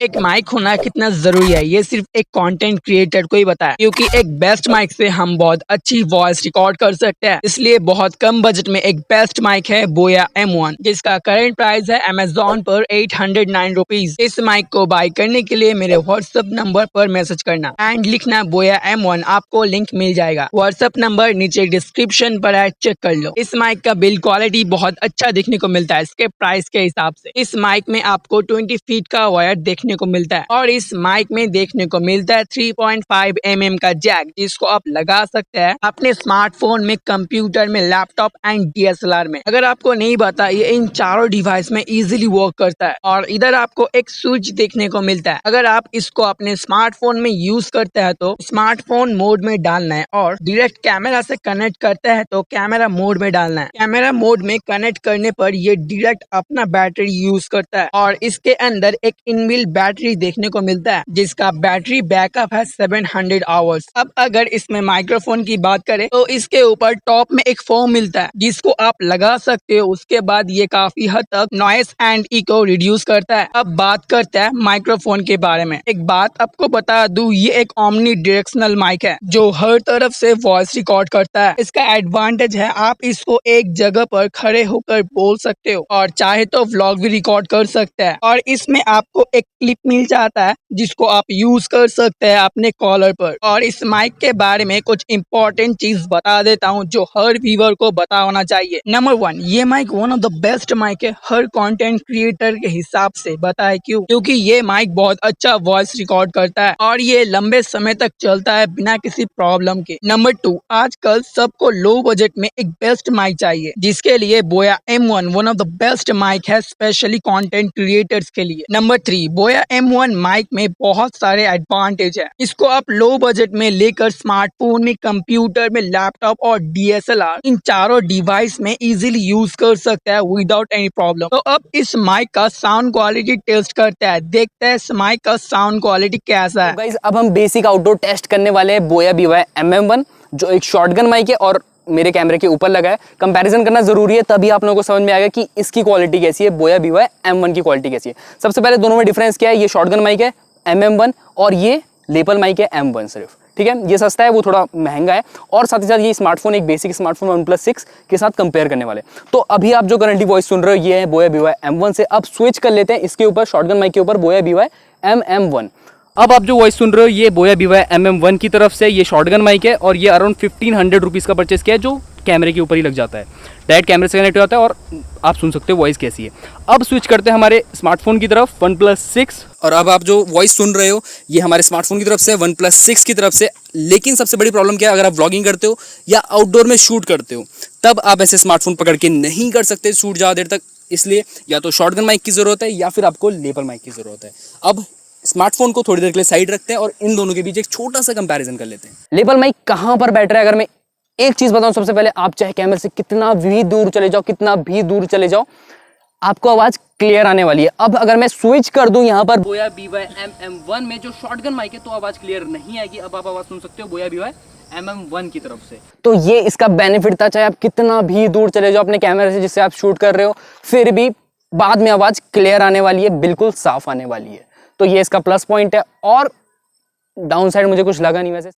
एक माइक होना कितना जरूरी है ये सिर्फ एक कंटेंट क्रिएटर को ही बताया, क्योंकि एक बेस्ट माइक से हम बहुत अच्छी वॉइस रिकॉर्ड कर सकते हैं। इसलिए बहुत कम बजट में एक बेस्ट माइक है बोया M1, जिसका करंट प्राइस है अमेजोन पर 809 रुपीज। इस माइक को बाय करने के लिए मेरे व्हाट्सएप नंबर पर मैसेज करना एंड लिखना बोया M1, आपको लिंक मिल जाएगा। व्हाट्सएप नंबर नीचे डिस्क्रिप्शन पर है, चेक कर लो। इस माइक का बिल्ड क्वालिटी बहुत अच्छा देखने को मिलता है इसके प्राइस के हिसाब से। इस माइक में आपको 20 फीट का वायर देखने को मिलता है और इस माइक में देखने को मिलता है 3.5 mm का जैक, जिसको आप लगा सकते हैं अपने स्मार्टफोन में, कंप्यूटर में, लैपटॉप एंड DSLR में। अगर आपको नहीं पता, ये इन चारों डिवाइस में इजीली वर्क करता है। और इधर आपको एक स्विच देखने को मिलता है। अगर आप इसको अपने स्मार्टफोन में यूज करते हैं तो स्मार्टफोन मोड में डालना है, और डायरेक्ट कैमरा से कनेक्ट करते हैं तो कैमरा मोड में डालना है। कैमरा मोड में कनेक्ट करने पर ये डायरेक्ट अपना बैटरी यूज करता है और इसके अंदर एक इनबिल्ट बैटरी देखने को मिलता है, जिसका बैटरी बैकअप है 700 आवर्स। अब अगर इसमें माइक्रोफोन की बात करें तो इसके ऊपर टॉप में एक फोम मिलता है, जिसको आप लगा सकते हो। उसके बाद ये काफी हद तक नॉइस एंड इको रिड्यूस करता है। अब बात करते हैं माइक्रोफोन के बारे में। एक बात आपको बता दूं, ये एक ओमनी डायरेक्शनल माइक है जो हर तरफ से वॉइस रिकॉर्ड करता है। इसका एडवांटेज है आप इसको एक जगह पर खड़े होकर बोल सकते हो और चाहे तो व्लॉग भी रिकॉर्ड कर सकते हैं। और इसमें आपको एक क्लिप मिल जाता है जिसको आप यूज कर सकते हैं अपने कॉलर पर। और इस माइक के बारे में कुछ इंपॉर्टेंट चीज बता देता हूँ जो हर व्यूअर को पता होना चाहिए। नंबर 1, ये mic one of the best mic है हर कंटेंट क्रिएटर के हिसाब से। बताए क्यों? क्योंकि ये माइक बहुत अच्छा वॉइस रिकॉर्ड करता है और ये लंबे समय तक चलता है बिना किसी प्रॉब्लम के। नंबर 2, आजकल सबको लो बजट में एक बेस्ट माइक चाहिए, जिसके लिए Boya M1 one of the best mic है, स्पेशली कंटेंट क्रिएटर्स के लिए। नंबर 3, बोया M1 माइक में बहुत सारे एडवांटेज है। इसको आप लो बजट में लेकर स्मार्टफोन में, कंप्यूटर में, लैपटॉप और DSLR इन चारों डिवाइस में इजीली यूज कर सकता है विदाउट एनी प्रॉब्लम। तो अब इस माइक का साउंड क्वालिटी टेस्ट करते हैं, देखते हैं इस माइक का साउंड क्वालिटी कैसा है। गाइस, अब हम बेसिक आउटडोर टेस्ट करने वाले हैं बोया BY MM1, जो एक शॉटगन माइक है और मेरे कैमरे के ऊपर लगा है। कंपैरिजन करना जरूरी है, तभी आप लोगों को समझ में आएगा कि इसकी क्वालिटी कैसी है, बोया BY M1 की क्वालिटी कैसी है। सबसे पहले दोनों में डिफरेंस क्या है? ये शॉटगन माइक है MM1 और ये लेपल माइक है M1 सिर्फ। ठीक है, ये सस्ता है, वो थोड़ा महंगा है। और साथ ही साथ ये स्मार्टफोन, एक बेसिक स्मार्टफोन OnePlus 6 के साथ कंपेयर करने वाले। तो अभी आप जो करंटली वॉइस सुन रहे हो ये है बोया BY M1 से। अब स्विच कर लेते हैं इसके ऊपर, शॉटगन माइक के ऊपर, बोया BY MM1। अब आप जो वॉइस सुन रहे हो ये बोया BY MM1 की तरफ से। ये शॉटगन माइक है और ये अराउंड 1500 रुपीज़ का परचेस किया है, जो कैमरे के ऊपर ही लग जाता है, डायरेक्ट कैमरे से कनेक्ट हो जाता है और आप सुन सकते हो वॉइस कैसी है। अब स्विच करते हैं हमारे स्मार्टफोन की तरफ, OnePlus 6। और अब आप जो वॉइस सुन रहे हो ये हमारे स्मार्टफोन की तरफ से, OnePlus 6 की तरफ से। लेकिन सबसे बड़ी प्रॉब्लम क्या है, अगर आप व्लॉगिंग करते हो या आउटडोर में शूट करते हो तब आप ऐसे स्मार्टफोन पकड़ के नहीं कर सकते शूट ज़्यादा देर तक। इसलिए या तो शॉटगन माइक की ज़रूरत है या फिर आपको लेपल माइक की ज़रूरत है। अब स्मार्टफोन को थोड़ी देर के लिए साइड रखते हैं और इन दोनों के बीच एक छोटा सा कंपैरिजन कर लेते हैं। लेपल माइक कहाँ पर बेटर है? अगर मैं एक चीज बताऊं, सबसे पहले आप चाहे कैमरे से कितना भी दूर चले जाओ, कितना भी दूर चले जाओ, आपको आवाज क्लियर आने वाली है। अब अगर मैं स्विच कर दूं यहाँ पर बोया BY MM1 में, जो शॉटगन माइक है, तो आवाज क्लियर नहीं आएगी। अब आप आवाज सुन सकते हो बोया BY MM1 की तरफ से। तो ये इसका बेनिफिट था, चाहे आप कितना भी दूर चले जाओ अपने कैमरे से जिससे आप शूट कर रहे हो, फिर भी बाद में आवाज क्लियर आने वाली है, बिल्कुल साफ आने वाली है। तो ये इसका प्लस पॉइंट है। और डाउन साइड मुझे कुछ लगा नहीं वैसे।